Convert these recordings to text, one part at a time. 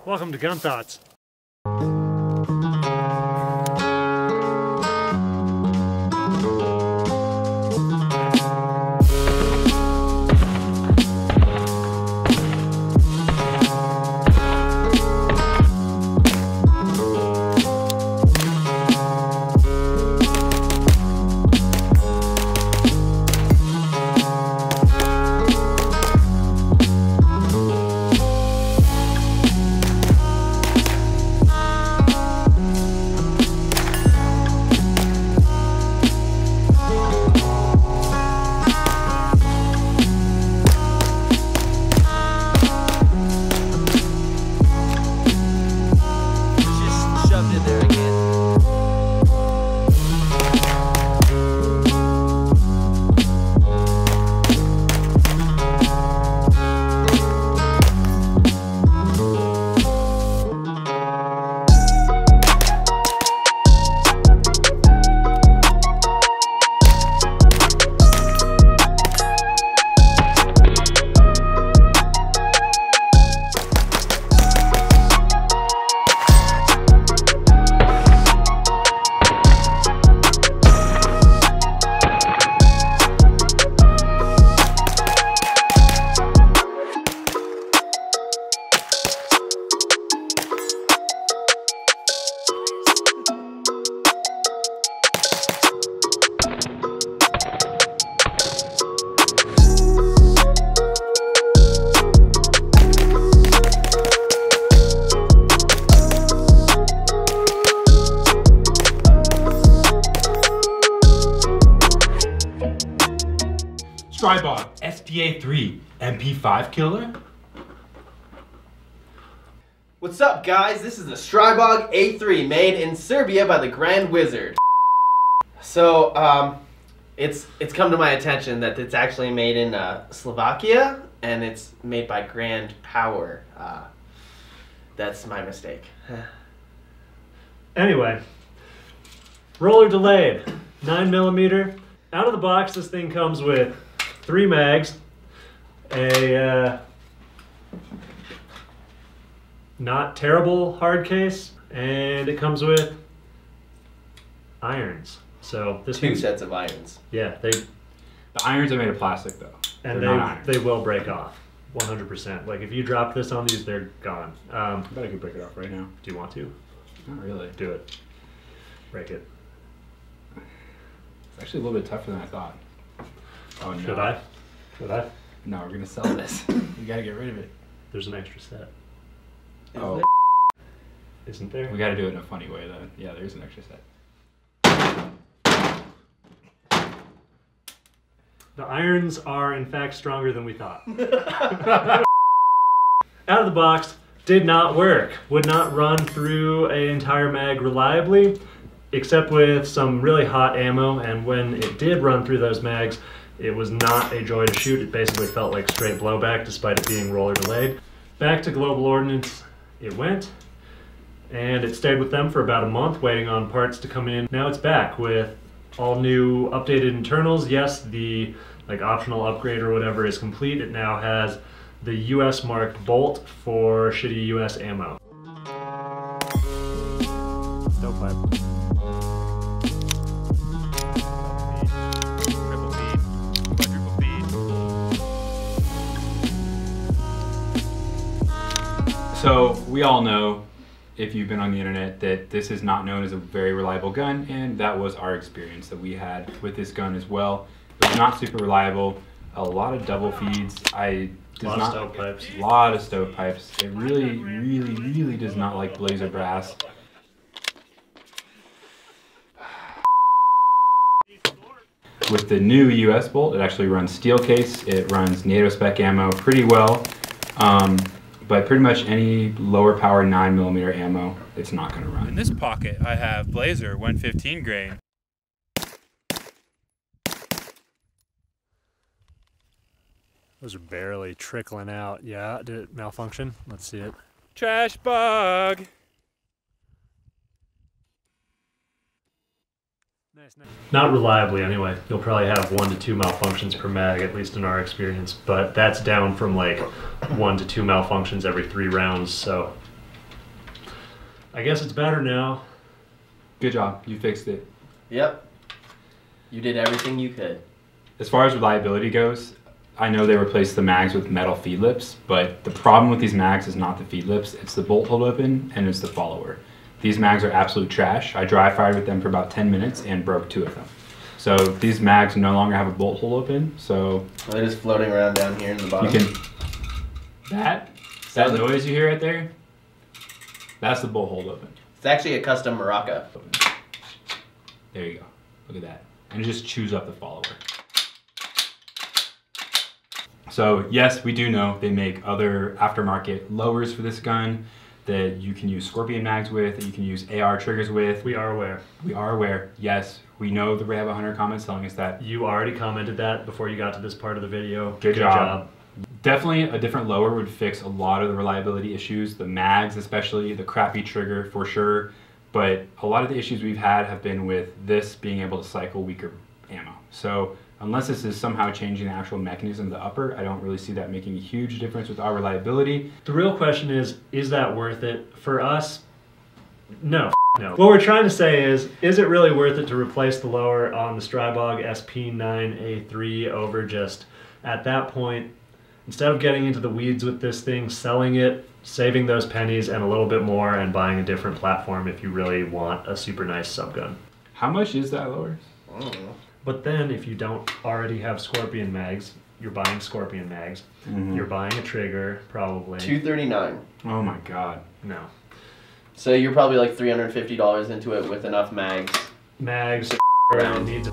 Welcome to Gun Thoughts. Stribog SP9A3 MP5 Killer. What's up, guys? This is the Stribog A3 made in Serbia by the Grand Wizard. So, it's come to my attention that it's actually made in Slovakia, and it's made by Grand Power. That's my mistake. Anyway, roller delayed, 9mm. Out of the box, this thing comes with 3 mags, a not terrible hard case, and it comes with irons. So this 2 sets of irons. Yeah, The irons are made of plastic though. And they will break off, 100%. Like if you drop this on these, they're gone. I bet I could break it off right now. Do you want to? Not really. Do it. Break it. It's actually a little bit tougher than I thought. Oh no. Should I? Should I? No, we're gonna sell this. We gotta get rid of it. There's an extra set. Oh. Isn't there? We gotta do it in a funny way though. Yeah, there's an extra set. The irons are in fact stronger than we thought. Out of the box, did not work. Would not run through an entire mag reliably, except with some really hot ammo, and when it did run through those mags, it was not a joy to shoot. It basically felt like straight blowback despite it being roller delayed. Back to Global Ordnance it went, and it stayed with them for about a month waiting on parts to come in. Now it's back with all new updated internals. Yes, the optional upgrade or whatever is complete. It now has the US marked bolt for shitty US ammo. Stovepipe. So we all know, if you've been on the internet, that this is not known as a very reliable gun, and that was our experience that we had with this gun as well. It was not super reliable, a lot of double feeds. A lot of stovepipes. It really does not like blazer brass. With the new US bolt, it actually runs steel case. It runs NATO spec ammo pretty well. But pretty much any lower power 9mm ammo, it's not going to run. In this pocket, I have Blazer 115 grain. Those are barely trickling out. Yeah, did it malfunction? Let's see it. Trash bug! Not reliably anyway. You'll probably have 1 to 2 malfunctions per mag, at least in our experience, but that's down from like 1 to 2 malfunctions every 3 rounds, so I guess it's better now. Good job. You fixed it. Yep. You did everything you could. As far as reliability goes, I know they replaced the mags with metal feed lips, but the problem with these mags is not the feed lips, it's the bolt hold open and it's the follower. These mags are absolute trash. I dry fired with them for about 10 minutes and broke 2 of them. So these mags no longer have a bolt hold open, so... They're just floating around down here in the bottom. You can... That noise you hear right there, that's the bolt hold open. It's actually a custom maraca. There you go. Look at that. And it just chews up the follower. So yes, we do know they make other aftermarket lowers for this gun that you can use Scorpion mags with, that you can use AR triggers with. We are aware. We are aware. Yes, we know that we have 100 comments telling us that. You already commented that before you got to this part of the video. Good job. Definitely a different lower would fix a lot of the reliability issues, the mags especially, the crappy trigger for sure. But a lot of the issues we've had have been with this being able to cycle weaker ammo. So unless this is somehow changing the actual mechanism of the upper, I don't really see that making a huge difference with our reliability. The real question is that worth it? For us, no. No. What we're trying to say is it really worth it to replace the lower on the Stribog SP9A3 over just, at that point, instead of getting into the weeds with this thing, selling it, saving those pennies and a little bit more and buying a different platform if you really want a super nice subgun. How much is that lower? I don't know. But then if you don't already have Scorpion mags, you're buying Scorpion mags. You're buying a trigger, probably. $239. Oh my god. No. So you're probably like $350 into it with enough mags. Mags, Around. needs.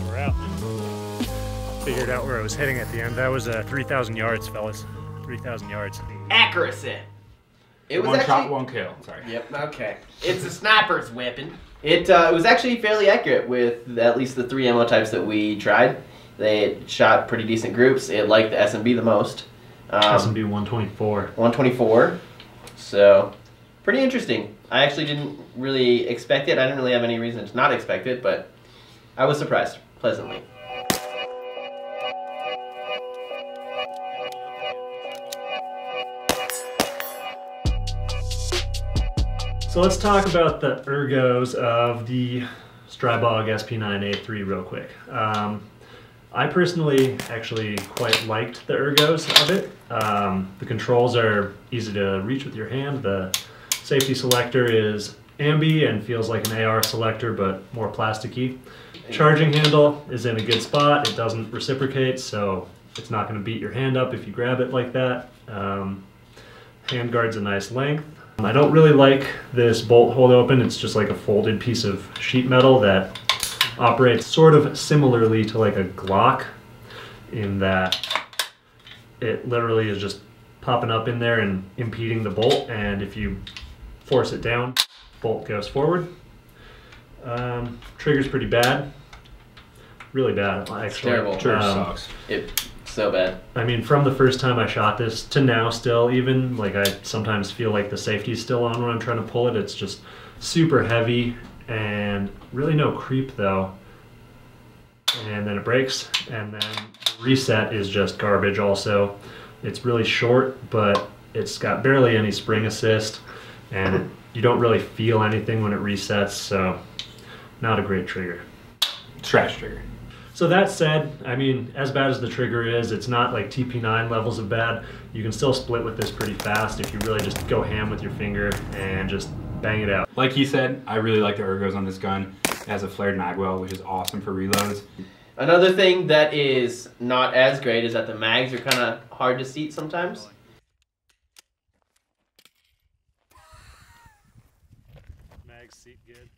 We're out. Figured out where I was heading at the end. That was 3,000 yards, fellas. 3,000 yards. Accuracy. It was One actually... shot, one kill. Sorry. Yep, okay. It's a sniper's weapon. It was actually fairly accurate with at least the 3 ammo types that we tried. They shot pretty decent groups. It liked the SMB the most. SMB 124. 124. So, pretty interesting. I actually didn't really expect it. I didn't really have any reason to not expect it, but I was surprised, pleasantly. So let's talk about the ergos of the Stribog SP9A3 real quick. I personally actually quite liked the ergos of it. The controls are easy to reach with your hand. The safety selector is ambi and feels like an AR selector but more plasticky. Charging handle is in a good spot. It doesn't reciprocate, so it's not going to beat your hand up if you grab it like that. Handguard's a nice length. I don't really like this bolt hold open. It's just like a folded piece of sheet metal that operates sort of similarly to like a Glock in that it literally is just popping up in there and impeding the bolt, and if you force it down, bolt goes forward. Trigger's pretty bad. Really bad, actually. It's terrible. Trigger sucks. It's so bad. I mean, from the first time I shot this to now still even, like I sometimes feel like the safety's still on when I'm trying to pull it. It's just super heavy and really no creep though. And then it breaks, and then the reset is just garbage also. It's really short, but it's got barely any spring assist, and you don't really feel anything when it resets, so not a great trigger. Trash trigger. So that said, I mean, as bad as the trigger is, it's not like TP9 levels of bad. You can still split with this pretty fast if you really just go ham with your finger and just bang it out. Like he said, I really like the ergos on this gun. It has a flared magwell, which is awesome for reloads. Another thing that is not as great is that the mags are kind of hard to seat sometimes. Mags seat good.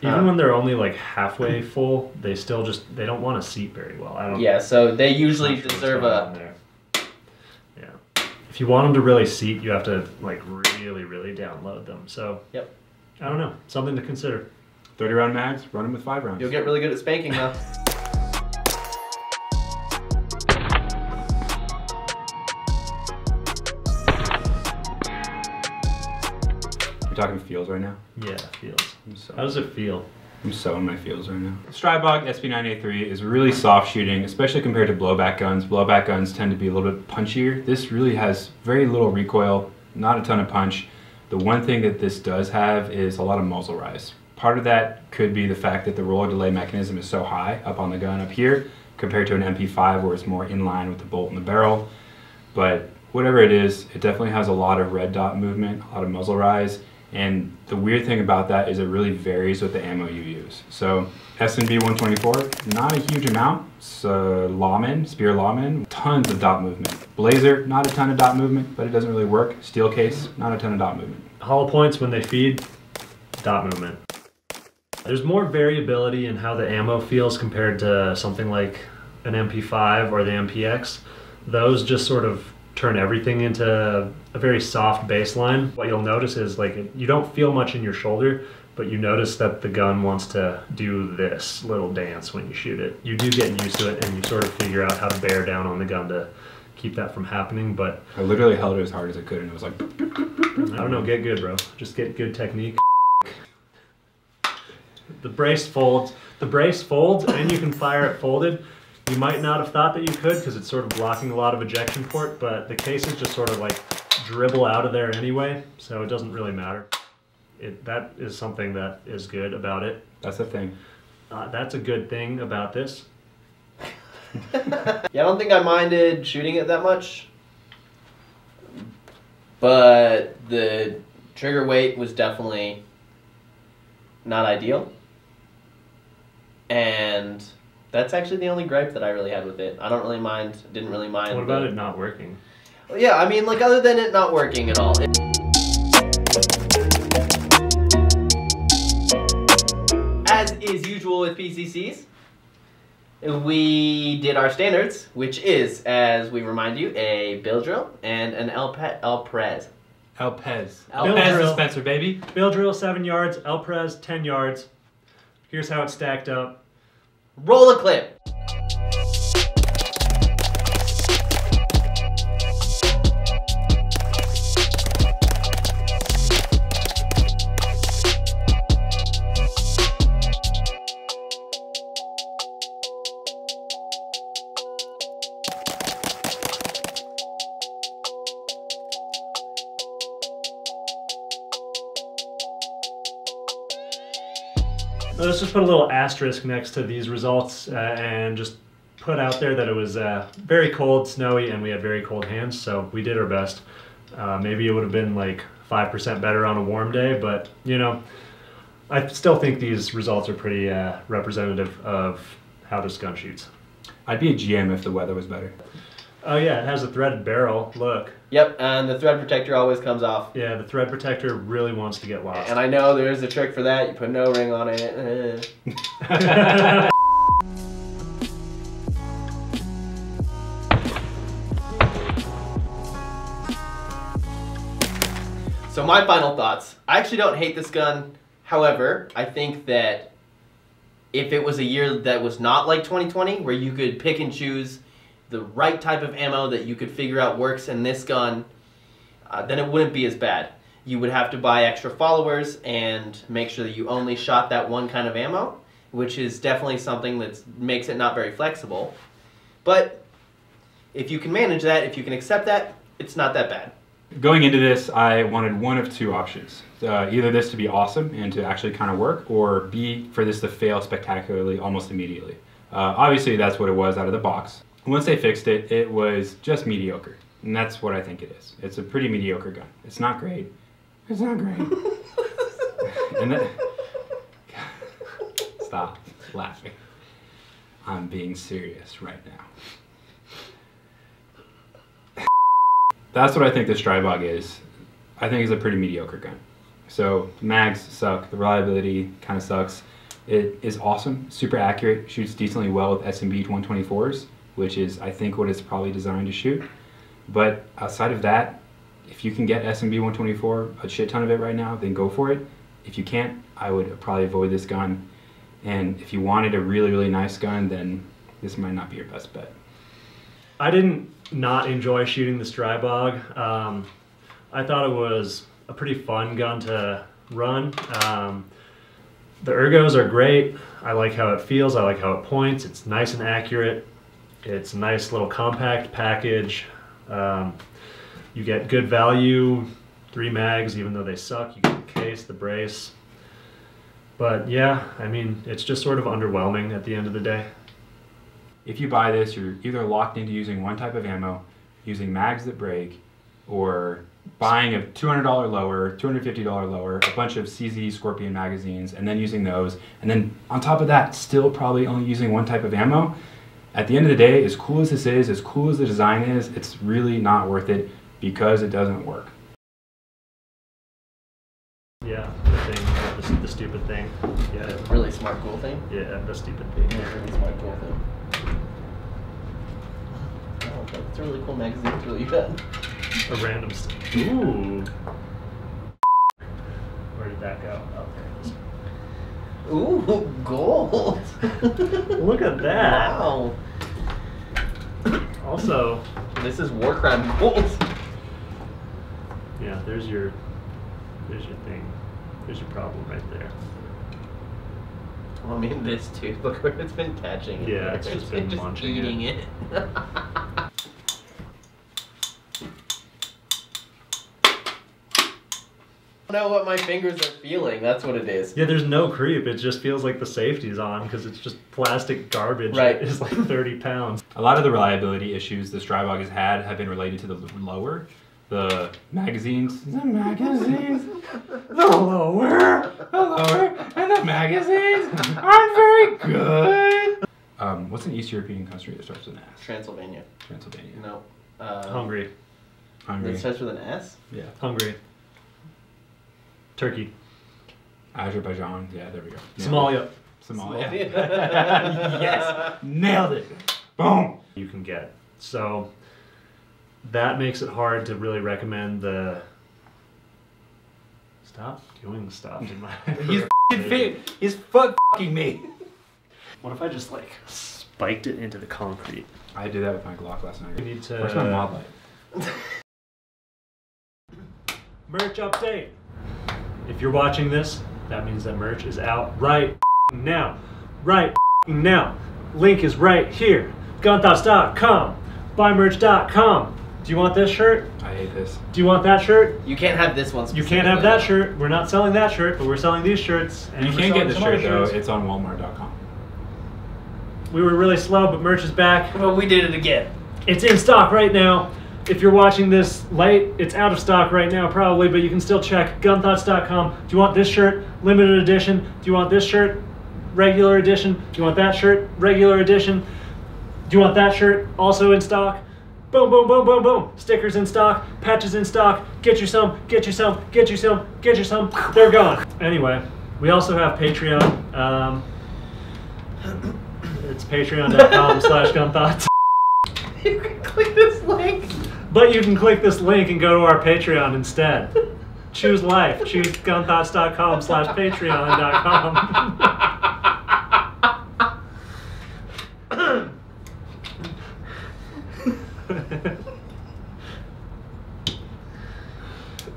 Even when they're only like halfway full, they still just, they don't want to seat very well. I don't. Yeah, so they usually not sure deserve what's going on there. Yeah. If you want them to really seat, you have to like really download them. So. Yep. I don't know. Something to consider. 30 round mags, run them with 5 rounds. You'll get really good at spanking though. You're talking feels right now? Yeah, feels. So How does it feel? I'm so in my feels right now. Stribog SP9A3 is really soft shooting, especially compared to blowback guns. Blowback guns tend to be a little bit punchier. This really has very little recoil, not a ton of punch. The one thing that this does have is a lot of muzzle rise. Part of that could be the fact that the roller delay mechanism is so high up on the gun up here compared to an MP5 where it's more in line with the bolt in the barrel. But whatever it is, it definitely has a lot of red dot movement, a lot of muzzle rise. And the weird thing about that is it really varies with the ammo you use. So S&B 124, not a huge amount. So Lawman, Spear Lawman, tons of dot movement. Blazer, not a ton of dot movement, but it doesn't really work. Steel case, not a ton of dot movement. Hollow points when they feed, dot movement. There's more variability in how the ammo feels compared to something like an MP5 or the MPX. Those just sort of turn everything into a very soft baseline. What you'll notice is like you don't feel much in your shoulder, but you notice that the gun wants to do this little dance when you shoot it. You do get used to it and you sort of figure out how to bear down on the gun to keep that from happening, but... I literally held it as hard as I could and it was like... I don't know, get good, bro. Just get good technique. The brace folds and you can fire it folded. You might not have thought that you could because it's sort of blocking a lot of ejection port, but the cases just sort of like dribble out of there anyway, so it doesn't really matter. That is something that is good about it. That's the thing. That's a good thing about this. Yeah, I don't think I minded shooting it that much, but the trigger weight was definitely not ideal, and that's actually the only gripe that I really had with it. I don't really mind, didn't really mind. What about it not working? Well, yeah, I mean, like, other than it not working at all. As is usual with PCCs, we did our standards, which is, as we remind you, a bill drill and an El-Pres. El-Pez. Bill El-Pez drill. dispenser, baby. Bill drill 7 yards, El-Pres 10 yards. Here's how it's stacked up. Roll a clip. Let's just put a little asterisk next to these results and just put out there that it was very cold, snowy, and we had very cold hands, so we did our best. Maybe it would have been like 5% better on a warm day, but you know, I still think these results are pretty representative of how this gun shoots. I'd be a GM if the weather was better. Oh yeah, it has a threaded barrel, look. Yep, and the thread protector always comes off. Yeah, the thread protector really wants to get lost. And I know there's a trick for that. You put no ring on it. So my final thoughts. I actually don't hate this gun. However, I think that if it was a year that was not like 2020, where you could pick and choose the right type of ammo that you could figure out works in this gun, then it wouldn't be as bad. You would have to buy extra followers and make sure that you only shot that one kind of ammo, which is definitely something that makes it not very flexible. But if you can manage that, if you can accept that, it's not that bad. Going into this, I wanted one of two options. Either this to be awesome and to actually kind of work, or B, for this to fail spectacularly almost immediately. Obviously, that's what it was out of the box. Once they fixed it, it was just mediocre. And that's what I think it is. It's a pretty mediocre gun. It's not great. It's not great. And then, stop laughing. I'm being serious right now. That's what I think the Stribog is. I think it's a pretty mediocre gun. So mags suck, the reliability kind of sucks. It is awesome, super accurate, shoots decently well with S&B 124s, which is I think what it's probably designed to shoot. But outside of that, if you can get S&B 124, a shit ton of it right now, then go for it. If you can't, I would probably avoid this gun. And if you wanted a really, really nice gun, then this might not be your best bet. I didn't not enjoy shooting the Stribog. I thought it was a pretty fun gun to run. The ERGOS are great. I like how it feels. I like how it points. It's nice and accurate. It's a nice little compact package. You get good value, 3 mags, even though they suck. You get the case, the brace. But yeah, I mean, it's just sort of underwhelming at the end of the day. If you buy this, you're either locked into using one type of ammo, using mags that break, or buying a $200 lower, $250 lower, a bunch of CZ Scorpion magazines, and then using those. And then on top of that, still probably only using one type of ammo. At the end of the day, as cool as this is, as cool as the design is, it's really not worth it because it doesn't work. Yeah, the stupid thing. Yeah, The really smart, cool thing. yeah, the stupid thing. Yeah, really smart, cool thing. Oh, it's a really cool magazine. It's really good. A random. Ooh. Where did that go? Oh, there it is. Ooh, gold. Look at that. Wow. Also, This is war crime gold. yeah, there's your thing. There's your problem right there. Well, I mean, this too. Look where it's been catching. Yeah, it's just been munching it. eating it. I don't know what my fingers are feeling. That's what it is. Yeah, there's no creep. It just feels like the safety's on because it's just plastic garbage. Right. It's like 30 pounds. A lot of the reliability issues the Stribog has had have been related to the lower. The magazines, the lower, and the magazines aren't very good. What's an East European country that starts with an S? Transylvania. Transylvania. No. Hungry. Hungary. It starts with an S? Yeah. Hungry. Turkey. Azerbaijan. Yeah, there we go. Somalia. Somalia. Yes. Nailed it. Boom. You can get. So that makes it hard to really recommend the. Stop doing stuff in my. He's fucking me. What if I just like spiked it into the concrete? I did that with my Glock last night. We need to. Where's my mod light? Merch update. If you're watching this, that means that merch is out right now. Right now. Link is right here. GunThots.com. BuyMerch.com. Do you want this shirt? I hate this. Do you want that shirt? You can't have this one. You can't have that shirt. We're not selling that shirt, but we're selling these shirts. And You we're can get selling the some other shirt though. shirts. It's on Walmart.com. We were really slow, but merch is back. Well, we did it again. It's in stock right now. If you're watching this late, it's out of stock right now probably, but you can still check GunThots.com. Do you want this shirt? Limited edition. Do you want this shirt? Regular edition. Do you want that shirt? Regular edition. Do you want that shirt? Also in stock. Boom, boom, boom, boom, boom. Stickers in stock. Patches in stock. Get you some. Get you some. Get you some. Get you some. They're gone. Anyway, we also have Patreon. It's patreon.com/GunThots. You can click this link. But you can click this link and go to our Patreon instead. Choose life. Choose gunthoughts.com/Patreon.com.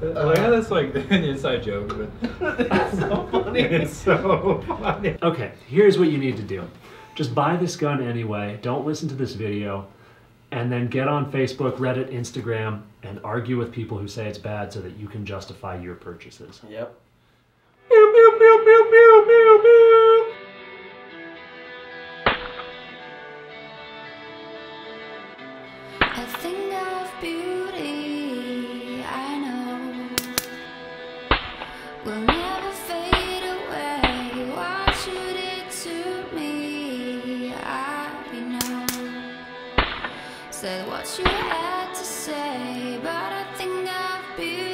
I like how that's like an inside joke, but It's so funny. it's so funny. Okay, here's what you need to do. Just buy this gun anyway. Don't listen to this video. And then get on Facebook, Reddit, Instagram, and argue with people who say it's bad so that you can justify your purchases. Yep. Pew, pew, pew, pew, pew, pew, pew. A thing of beauty, I know, will never fade away. What you did to me, I know. Said what you had to say, but a thing of beauty.